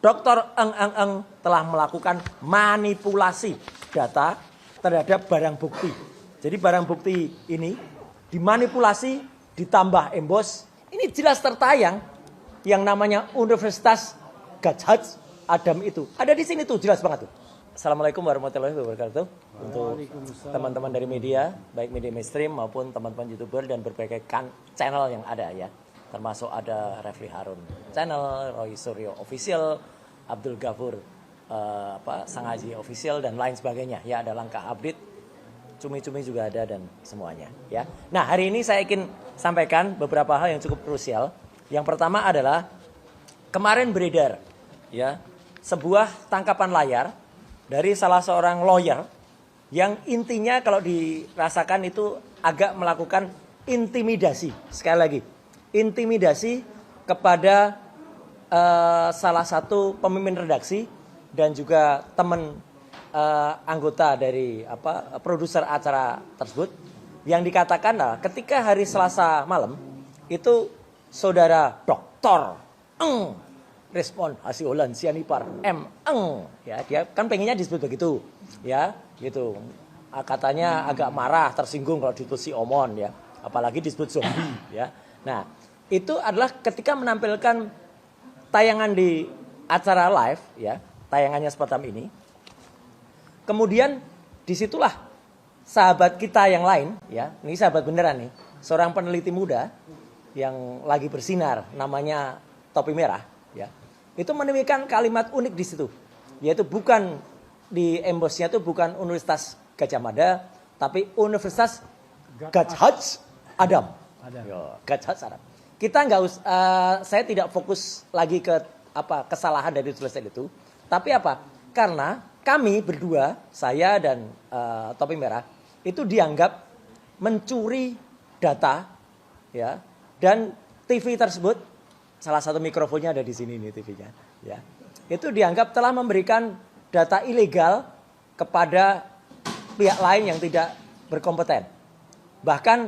Dr. Eng telah melakukan manipulasi data terhadap barang bukti. Jadi barang bukti ini dimanipulasi, ditambah embos. Ini jelas tertayang yang namanya Universitas Gadjah Adam itu. Ada di sini tuh, jelas banget tuh. Assalamualaikum warahmatullahi wabarakatuh. Untuk teman-teman dari media, baik media mainstream maupun teman-teman YouTuber dan berbagai channel yang ada ya. Termasuk ada Refli Harun channel, Roy Suryo Official, Abdul Ghafur Sang Haji Official dan lain sebagainya. Ya, ada Langkah Update, Cumi-Cumi juga ada dan semuanya ya. Nah, hari ini saya ingin sampaikan beberapa hal yang cukup krusial. Yang pertama adalah kemarin beredar ya sebuah tangkapan layar dari salah seorang lawyer yang intinya kalau dirasakan itu agak melakukan intimidasi. Sekali lagi, intimidasi kepada salah satu pemimpin redaksi dan juga teman anggota dari produser acara tersebut, yang dikatakan ketika hari Selasa malam itu saudara Doktor Eng respon hasiolan sianipar ya, dia kan pengennya disebut begitu ya, gitu. Katanya agak marah, tersinggung kalau disebut si Omon ya, apalagi disebut zombie ya. Nah, itu adalah ketika menampilkan tayangan di acara live ya, tayangannya seperti ini. Kemudian disitulah sahabat kita yang lain ya, ini sahabat beneran nih, seorang peneliti muda yang lagi bersinar namanya Topi Merah ya. Itu menemukan kalimat unik di situ, yaitu bukan di embosnya itu bukan Universitas Gadjah Mada, tapi Universitas Gadjah Adam. Gadjah Adam. Kita nggak saya tidak fokus lagi ke kesalahan dari tulisan itu, tapi karena kami berdua, saya dan Topi Merah itu dianggap mencuri data ya, dan TV tersebut, salah satu mikrofonnya ada di sini nih TV-nya ya. Itu dianggap telah memberikan data ilegal kepada pihak lain yang tidak berkompeten. Bahkan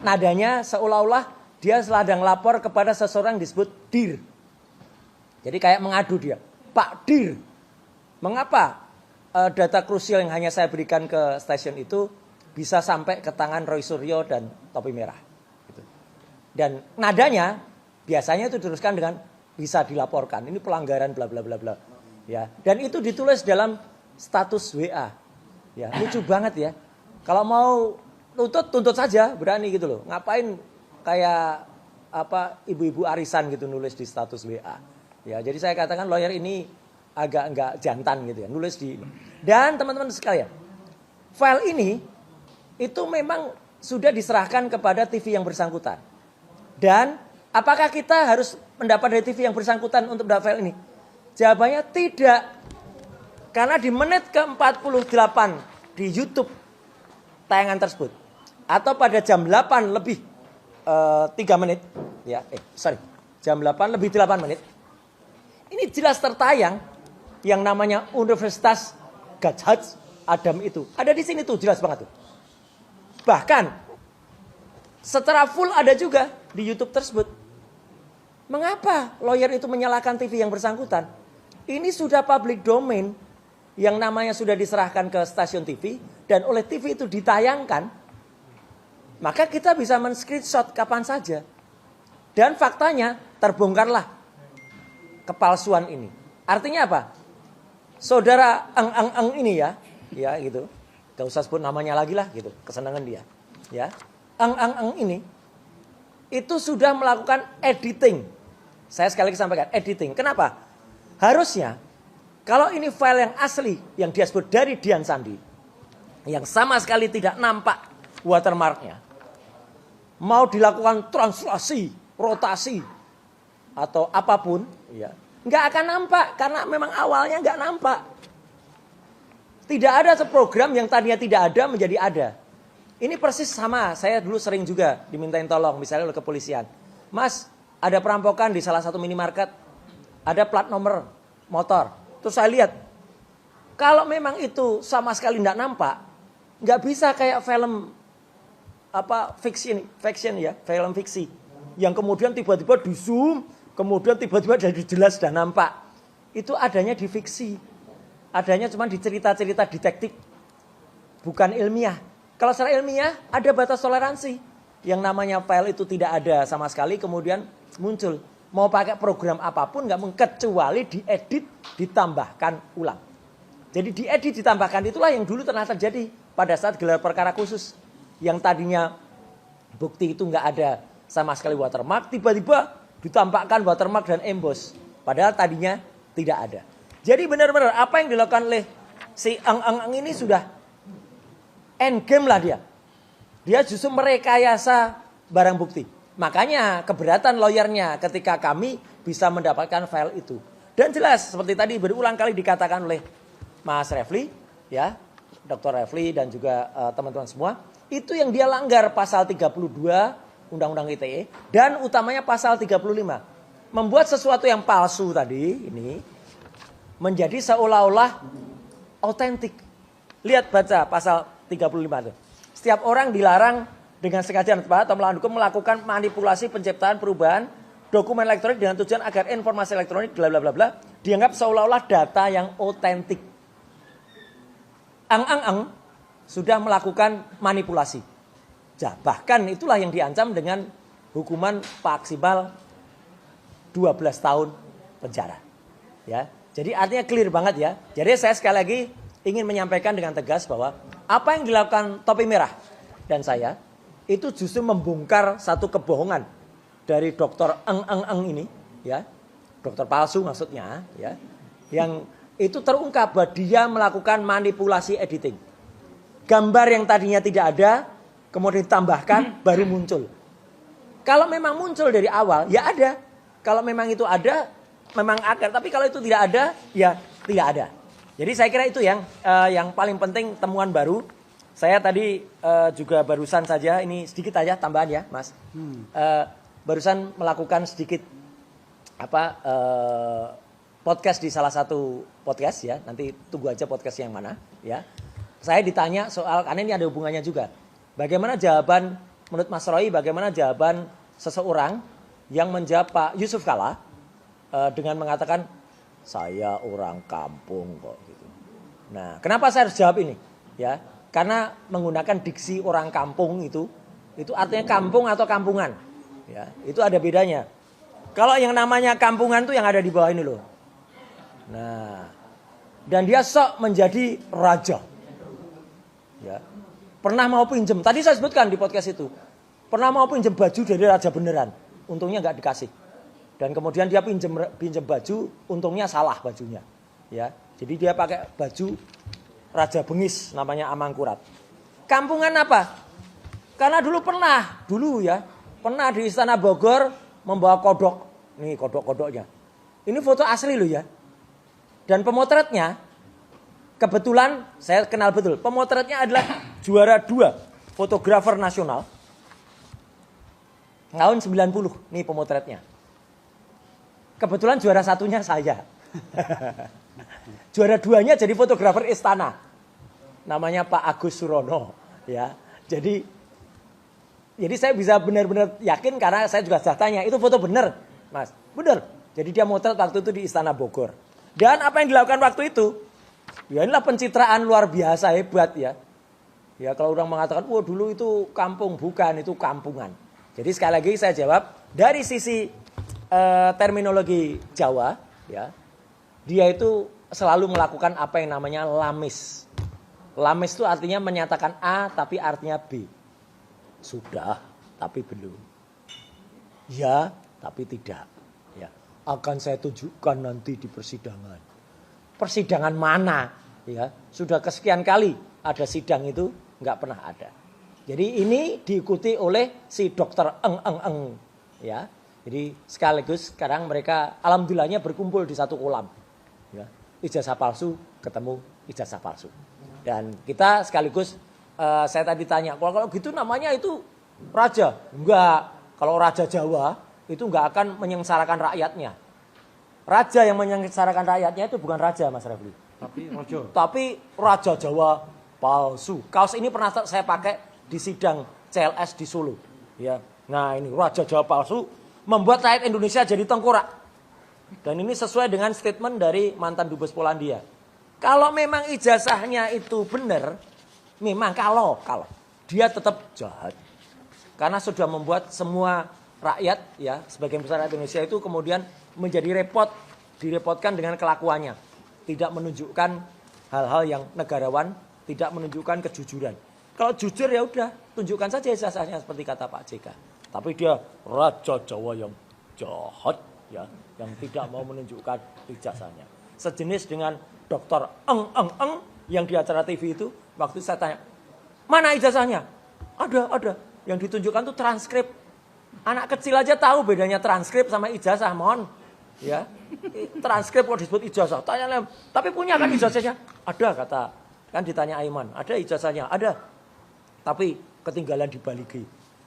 nadanya seolah-olah dia sedang lapor kepada seseorang disebut Dir. Jadi kayak mengadu dia, Pak Dir, mengapa data krusial yang hanya saya berikan ke stasiun itu bisa sampai ke tangan Roy Suryo dan Topi Merah. Gitu. Dan nadanya biasanya itu diteruskan dengan bisa dilaporkan, ini pelanggaran bla bla bla bla. Ya, dan itu ditulis dalam status WA. Ya, lucu banget ya. Kalau mau tuntut saja, berani gitu loh. Ngapain kayak ibu-ibu arisan gitu nulis di status WA. Ya, jadi saya katakan lawyer ini agak enggak jantan gitu ya, nulis di. Dan teman-teman sekalian, file ini itu memang sudah diserahkan kepada TV yang bersangkutan. Dan apakah kita harus mendapat dari TV yang bersangkutan untuk mendapat file ini? Jawabannya tidak. Karena di menit ke-48 di YouTube tayangan tersebut, atau pada jam 8 lebih 3 menit, ya, jam 8 lebih 8 menit, ini jelas tertayang yang namanya Universitas Gadjah Adam itu. Ada di sini tuh, jelas banget tuh. Bahkan secara full ada juga di YouTube tersebut. Mengapa lawyer itu menyalahkan TV yang bersangkutan? Ini sudah public domain yang namanya sudah diserahkan ke stasiun TV dan oleh TV itu ditayangkan. Maka kita bisa men-screenshot kapan saja. Dan faktanya terbongkarlah kepalsuan ini. Artinya apa? Saudara Eng ini ya gitu. Gak usah sebut namanya lagi lah gitu, kesenangan dia. Ya, Eng ini itu sudah melakukan editing. Saya sekali lagi sampaikan, editing. Kenapa? Harusnya kalau ini file yang asli yang dia sebut dari Dian Sandi, yang sama sekali tidak nampak watermarknya, mau dilakukan translasi, rotasi atau apapun, ya nggak akan nampak karena memang awalnya nggak nampak. Tidak ada seprogram yang tadinya tidak ada menjadi ada. Ini persis sama, saya dulu sering juga dimintain tolong, misalnya oleh kepolisian. Mas, ada perampokan di salah satu minimarket, ada plat nomor motor. Terus saya lihat, kalau memang itu sama sekali tidak nampak, nggak bisa kayak film fiction ya, film fiksi, yang kemudian tiba-tiba di zoom, kemudian tiba-tiba jadi jelas dan nampak. itu adanya di fiksi. Adanya cuma di cerita-cerita detektif. Bukan ilmiah. Kalau secara ilmiah ada batas toleransi. Yang namanya file itu tidak ada sama sekali kemudian muncul. Mau pakai program apapun nggak mungkin kecuali diedit ditambahkan ulang. Jadi diedit ditambahkan itulah yang dulu pernah terjadi pada saat gelar perkara khusus. Yang tadinya bukti itu nggak ada sama sekali watermark, tiba-tiba ditambahkan watermark dan emboss. Padahal tadinya tidak ada. Jadi benar-benar apa yang dilakukan oleh si Eng ini sudah endgame lah dia. Dia justru merekayasa barang bukti. Makanya keberatan lawyernya ketika kami bisa mendapatkan file itu. Dan jelas seperti tadi berulang kali dikatakan oleh Mas Refli, ya, Dr. Refli dan juga teman-teman semua, itu yang dia langgar pasal 32 Undang-Undang ITE dan utamanya pasal 35. Membuat sesuatu yang palsu tadi ini menjadi seolah-olah otentik. Lihat baca pasal 35 itu. Setiap orang dilarang dengan sengaja dan tepat atau melawan hukum melakukan manipulasi penciptaan perubahan dokumen elektronik dengan tujuan agar informasi elektronik bla bla bla bla dianggap seolah-olah data yang otentik. Eng sudah melakukan manipulasi. Bahkan itulah yang diancam dengan hukuman maksimal 12 tahun penjara. Ya, jadi artinya clear banget ya. Jadi saya sekali lagi ingin menyampaikan dengan tegas bahwa apa yang dilakukan topi merah dan saya itu justru membongkar satu kebohongan dari dokter Eng ini, ya, dokter palsu maksudnya, ya, yang itu terungkap bahwa dia melakukan manipulasi editing. Gambar yang tadinya tidak ada kemudian ditambahkan baru muncul. Kalau memang muncul dari awal, ya ada. Kalau memang itu ada, memang akan. Tapi kalau itu tidak ada, ya tidak ada. Jadi saya kira itu yang paling penting temuan baru. Saya tadi juga barusan saja, ini sedikit aja tambahan ya, Mas. Barusan melakukan sedikit podcast di salah satu podcast ya. Nanti tunggu aja podcast yang mana, ya. Saya ditanya soal, karena ini ada hubungannya juga. Bagaimana jawaban, menurut Mas Roy, bagaimana jawaban seseorang yang menjawab Pak Yusuf Kalla dengan mengatakan, saya orang kampung kok gitu. Nah, kenapa saya harus jawab ini? Ya, karena menggunakan diksi orang kampung itu artinya kampung atau kampungan. Ya, itu ada bedanya. Kalau yang namanya kampungan itu yang ada di bawah ini loh. Nah, dan dia sok menjadi raja. Ya. Pernah mau pinjem, tadi saya sebutkan di podcast itu. Pernah mau pinjem baju dari raja beneran. Untungnya nggak dikasih. Dan kemudian dia pinjem baju, untungnya salah bajunya. Ya, jadi dia pakai baju Raja Bengis, namanya Amangkurat. Kampungan apa? Karena dulu pernah di Istana Bogor membawa kodok. Nih kodok-kodoknya. Ini foto asli loh ya. Dan pemotretnya, kebetulan saya kenal betul. Pemotretnya adalah juara 2 fotografer nasional. Tahun 90, nih pemotretnya. Kebetulan juara 1-nya saya. Juara 2-nya jadi fotografer istana. Namanya Pak Agus Surono, ya. Jadi saya bisa benar-benar yakin karena saya juga sudah tanya, itu foto benar, Mas? Benar. Jadi dia motret waktu itu di Istana Bogor. Dan apa yang dilakukan waktu itu? Ya inilah pencitraan luar biasa hebat ya. Ya kalau orang mengatakan, wah dulu itu kampung, bukan, itu kampungan. Jadi sekali lagi saya jawab, dari sisi terminologi Jawa, ya, dia itu selalu melakukan apa yang namanya lamis. Lamis itu artinya menyatakan A tapi artinya B. Sudah tapi belum. Ya tapi tidak. Ya, akan saya tunjukkan nanti di persidangan. Persidangan mana? Ya, sudah kesekian kali ada sidang itu nggak pernah ada. Jadi ini diikuti oleh si dokter Eng. Ya. Jadi sekaligus sekarang mereka alhamdulillahnya berkumpul di satu kolam. Ya. Ijazah palsu ketemu ijazah palsu. Dan kita sekaligus saya tadi tanya, kalau gitu namanya itu raja? Enggak. Kalau raja Jawa itu enggak akan menyengsarakan rakyatnya. Raja yang menyengsarakan rakyatnya itu bukan raja, Mas Refli. Tapi raja Jawa palsu. Kaos ini pernah saya pakai di sidang CLS di Solo. Ya. Nah ini raja Jawa palsu membuat rakyat Indonesia jadi tengkorak. Dan ini sesuai dengan statement dari mantan Dubes Polandia. Kalau memang ijazahnya itu benar, memang kalau dia tetap jahat. Karena sudah membuat semua rakyat ya, sebagian besar rakyat Indonesia itu kemudian menjadi direpotkan dengan kelakuannya. Tidak menunjukkan hal-hal yang negarawan, tidak menunjukkan kejujuran. Kalau jujur ya udah, tunjukkan saja ijazahnya seperti kata Pak JK. Tapi dia Raja Jawa yang jahat ya, yang tidak mau menunjukkan ijazahnya. Sejenis dengan Dokter Eng yang di acara TV itu, waktu saya tanya, mana ijazahnya? Ada. Yang ditunjukkan tuh transkrip. Anak kecil aja tahu bedanya transkrip sama ijazah, mohon. Ya, transkrip kok disebut ijazah. Tanya, tapi punya kan ijazahnya? Ada kata, kan ditanya Aiman, ada ijazahnya? Ada. Tapi ketinggalan di Balige.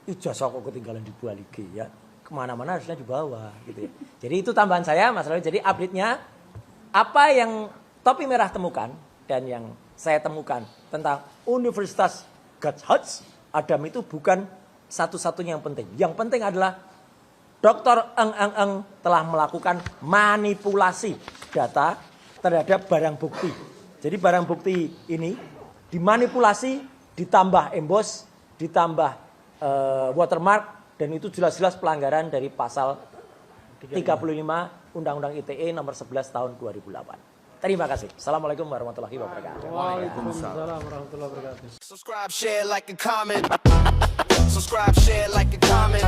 Ijazah kok ketinggalan di Balige ya. Kemana-mana harusnya dibawa gitu ya. Jadi itu tambahan saya Mas Rawi. Jadi update-nya apa yang Topi Merah temukan dan yang saya temukan tentang Universitas Gadjah Adam itu bukan satu-satunya yang penting. Yang penting adalah Dr. Eng telah melakukan manipulasi data terhadap barang bukti. Jadi barang bukti ini dimanipulasi, ditambah emboss, ditambah watermark, dan itu jelas-jelas pelanggaran dari pasal 35 Undang-Undang ITE nomor 11 tahun 2008. Terima kasih. Assalamualaikum warahmatullahi wabarakatuh. Waalaikumsalam warahmatullahi wabarakatuh. Subscribe, share, like, and comment. Subscribe, share, like, and comment.